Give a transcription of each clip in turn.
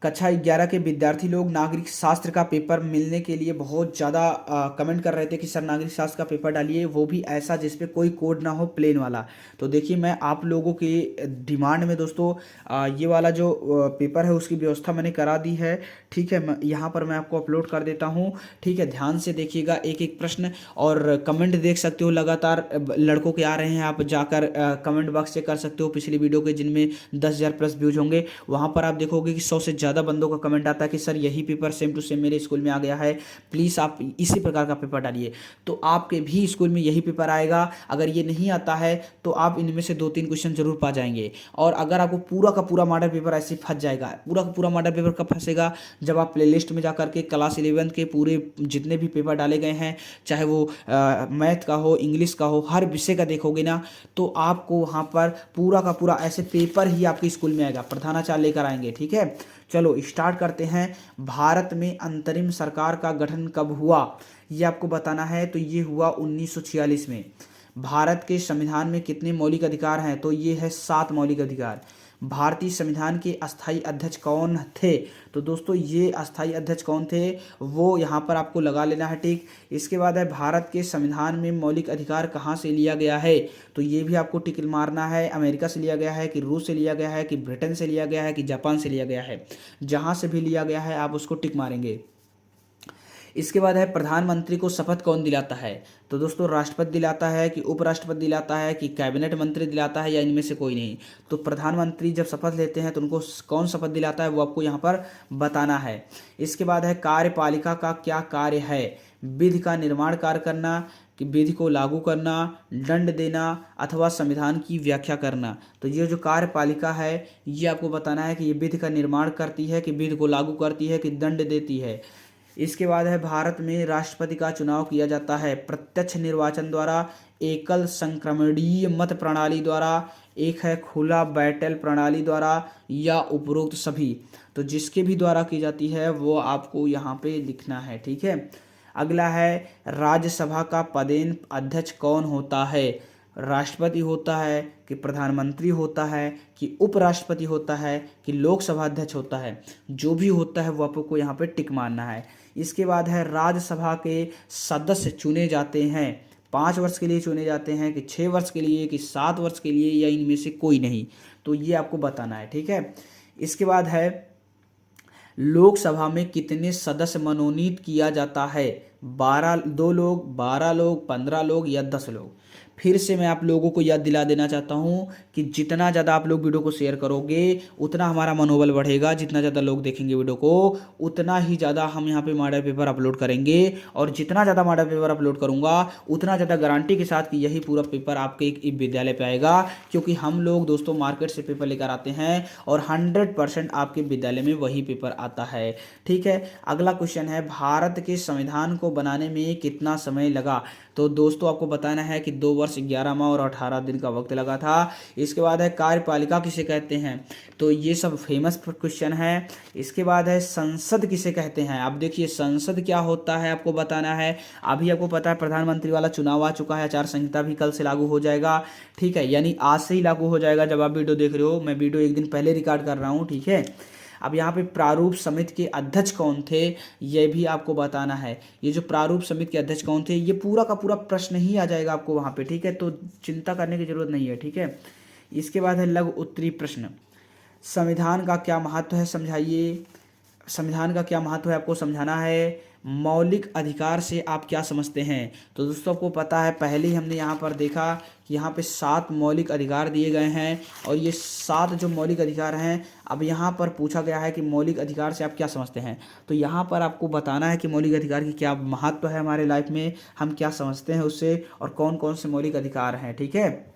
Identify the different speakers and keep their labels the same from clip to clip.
Speaker 1: कक्षा 11 के विद्यार्थी लोग नागरिक शास्त्र का पेपर मिलने के लिए बहुत ज़्यादा कमेंट कर रहे थे कि सर नागरिक शास्त्र का पेपर डालिए, वो भी ऐसा जिस पे कोई कोड ना हो, प्लेन वाला। तो देखिए मैं आप लोगों की डिमांड में दोस्तों ये वाला जो पेपर है उसकी व्यवस्था मैंने करा दी है। ठीक है, मैं यहाँ पर मैं आपको अपलोड कर देता हूँ। ठीक है, ध्यान से देखिएगा एक एक प्रश्न, और कमेंट देख सकते हो लगातार लड़कों के आ रहे हैं, आप जाकर कमेंट बॉक्स चेक कर सकते हो पिछली वीडियो के जिनमें 10,000 प्लस व्यूज होंगे। वहाँ पर आप देखोगे कि 100 से ज़्यादा बंदों का कमेंट आता है कि सर यही पेपर सेम टू सेम मेरे स्कूल में आ गया है, प्लीज़ आप इसी प्रकार का पेपर डालिए। तो आपके भी स्कूल में यही पेपर आएगा। अगर ये नहीं आता है तो आप इनमें से 2-3 क्वेश्चन जरूर पा जाएंगे। और अगर आपको पूरा का पूरा मॉडल पेपर ऐसे फंस जाएगा, पूरा का पूरा मॉडल पेपर कब फंसेगा, जब आप प्लेलिस्ट में जाकर के क्लास 11 के पूरे जितने भी पेपर डाले गए हैं, चाहे वो मैथ का हो, इंग्लिश का हो, हर विषय का देखोगे ना, तो आपको वहाँ पर पूरा का पूरा ऐसे पेपर ही आपके स्कूल में आएगा, प्रधानाचार्य लेकर आएंगे। ठीक है, चलो स्टार्ट करते हैं। भारत में अंतरिम सरकार का गठन कब हुआ, ये आपको बताना है। तो ये हुआ 1946 में। भारत के संविधान में कितने मौलिक अधिकार हैं, तो ये है 7 मौलिक अधिकार। भारतीय संविधान के अस्थाई अध्यक्ष कौन थे, तो दोस्तों ये अस्थाई अध्यक्ष कौन थे वो यहाँ पर आपको लगा लेना है। ठीक, इसके बाद है भारत के संविधान में मौलिक अधिकार कहाँ से लिया गया है, तो ये भी आपको टिक मारना है। अमेरिका से लिया गया है कि रूस से लिया गया है कि ब्रिटेन से लिया गया है कि जापान से लिया गया है, जहाँ से भी लिया गया है आप उसको टिक मारेंगे। इसके बाद है प्रधानमंत्री को शपथ कौन दिलाता है, तो दोस्तों राष्ट्रपति दिलाता है कि उपराष्ट्रपति दिलाता है कि कैबिनेट मंत्री दिलाता है, या इनमें से कोई नहीं। तो प्रधानमंत्री जब शपथ लेते हैं तो उनको कौन शपथ दिलाता है वो आपको यहाँ पर बताना है। इसके बाद है कार्यपालिका का क्या कार्य है, विधि का निर्माण कार्य करना, कि विधि को लागू करना, दंड देना, अथवा संविधान की व्याख्या करना। तो ये जो कार्यपालिका है ये आपको बताना है कि ये विधि का निर्माण करती है, कि विधि को लागू करती है, कि दंड देती है। इसके बाद है भारत में राष्ट्रपति का चुनाव किया जाता है प्रत्यक्ष निर्वाचन द्वारा, एकल संक्रमणीय मत प्रणाली द्वारा, एक है खुला बैटल प्रणाली द्वारा, या उपरोक्त सभी। तो जिसके भी द्वारा की जाती है वो आपको यहाँ पे लिखना है। ठीक है, अगला है राज्यसभा का पदेन अध्यक्ष कौन होता है, राष्ट्रपति होता है कि प्रधानमंत्री होता है कि उपराष्ट्रपति होता है कि लोकसभा अध्यक्ष होता है, जो भी होता है वो आपको यहाँ पे टिक मारना है। इसके बाद है राज्यसभा के सदस्य चुने जाते हैं, 5 वर्ष के लिए चुने जाते हैं कि 6 वर्ष के लिए कि 7 वर्ष के लिए, या इनमें से कोई नहीं, तो ये आपको बताना है। ठीक है, इसके बाद है लोकसभा में कितने सदस्य मनोनीत किया जाता है, 12, 2 लोग, 12 लोग, 15 लोग, या 10 लोग। फिर से मैं आप लोगों को याद दिला देना चाहता हूँ कि जितना ज़्यादा आप लोग वीडियो को शेयर करोगे उतना हमारा मनोबल बढ़ेगा, जितना ज़्यादा लोग देखेंगे वीडियो को उतना ही ज़्यादा हम यहाँ पे मॉडल पेपर अपलोड करेंगे, और जितना ज़्यादा मॉडल पेपर अपलोड करूँगा उतना ज़्यादा गारंटी के साथ कि यही पूरा पेपर आपके एक विद्यालय पे आएगा, क्योंकि हम लोग दोस्तों मार्केट से पेपर लेकर आते हैं और 100% आपके विद्यालय में वही पेपर आता है। ठीक है, अगला क्वेश्चन है भारत के संविधान को बनाने में कितना समय लगा, तो दोस्तों आपको बताना है कि 2 वर्ष 11 माह और 18 दिन का वक्त लगा था। इसके बाद है कार्यपालिका किसे कहते हैं, तो ये सब फेमस क्वेश्चन है। इसके बाद है संसद किसे कहते हैं, अब देखिए संसद क्या होता है आपको बताना है। अभी आपको पता है प्रधानमंत्री वाला चुनाव आ चुका है, आचार संहिता भी कल से लागू हो जाएगा। ठीक है, यानी आज से ही लागू हो जाएगा जब आप वीडियो देख रहे हो, मैं वीडियो एक दिन पहले रिकॉर्ड कर रहा हूँ। ठीक है, अब यहाँ पे प्रारूप समिति के अध्यक्ष कौन थे ये भी आपको बताना है। ये जो प्रारूप समिति के अध्यक्ष कौन थे ये पूरा का पूरा प्रश्न ही आ जाएगा आपको वहाँ पे। ठीक है, तो चिंता करने की जरूरत नहीं है। ठीक है, इसके बाद है लघु उत्तरीय प्रश्न, संविधान का क्या महत्व है समझाइए, संविधान का क्या महत्व है आपको समझाना है। मौलिक अधिकार से आप क्या समझते हैं, तो दोस्तों आपको पता है पहले ही हमने यहाँ पर देखा कि यहाँ पे 7 मौलिक अधिकार दिए गए हैं, और ये 7 जो मौलिक अधिकार हैं अब यहाँ पर पूछा गया है कि मौलिक अधिकार से आप क्या समझते हैं। तो यहाँ पर आपको बताना है कि मौलिक अधिकार की क्या महत्व है हमारे लाइफ में, हम क्या समझते हैं उससे, और कौन कौन से मौलिक अधिकार हैं। ठीक है,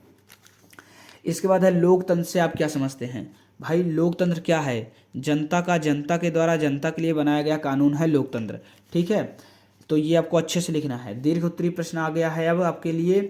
Speaker 1: इसके बाद है लोकतंत्र से आप क्या समझते हैं। भाई लोकतंत्र क्या है, जनता का जनता के द्वारा जनता के लिए बनाया गया कानून है लोकतंत्र। ठीक है, तो ये आपको अच्छे से लिखना है। दीर्घ उत्तरीय प्रश्न आ गया है अब आपके लिए।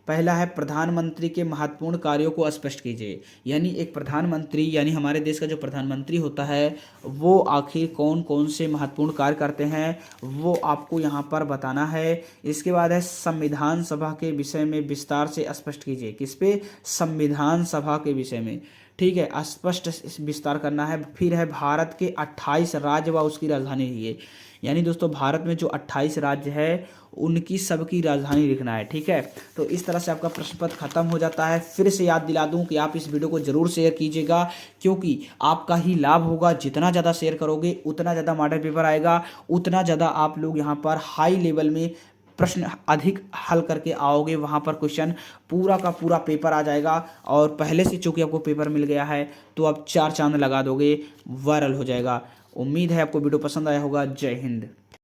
Speaker 1: पहला है प्रधानमंत्री के महत्वपूर्ण कार्यों को स्पष्ट कीजिए, यानी एक प्रधानमंत्री यानी हमारे देश का जो प्रधानमंत्री होता है वो आखिर कौन कौन से महत्वपूर्ण कार्य करते हैं वो आपको यहाँ पर बताना है। इसके बाद है संविधान सभा के विषय में विस्तार से स्पष्ट कीजिए, किस पे, संविधान सभा के विषय में। ठीक है, स्पष्ट विस्तार करना है। फिर है भारत के 28 राज्य व उसकी राजधानी लिखिए। यानी दोस्तों भारत में जो 28 राज्य है उनकी सबकी राजधानी लिखना है। ठीक है, तो इस तरह से आपका प्रश्न पत्र खत्म हो जाता है। फिर से याद दिला दूं कि आप इस वीडियो को जरूर शेयर कीजिएगा, क्योंकि आपका ही लाभ होगा। जितना ज़्यादा शेयर करोगे उतना ज़्यादा मॉडल पेपर आएगा, उतना ज़्यादा आप लोग यहाँ पर हाई लेवल में प्रश्न अधिक हल करके आओगे। वहाँ पर क्वेश्चन पूरा का पूरा पेपर आ जाएगा, और पहले से चूंकि आपको पेपर मिल गया है तो आप 4 चांद लगा दोगे, वायरल हो जाएगा। उम्मीद है आपको वीडियो पसंद आया होगा। जय हिंद।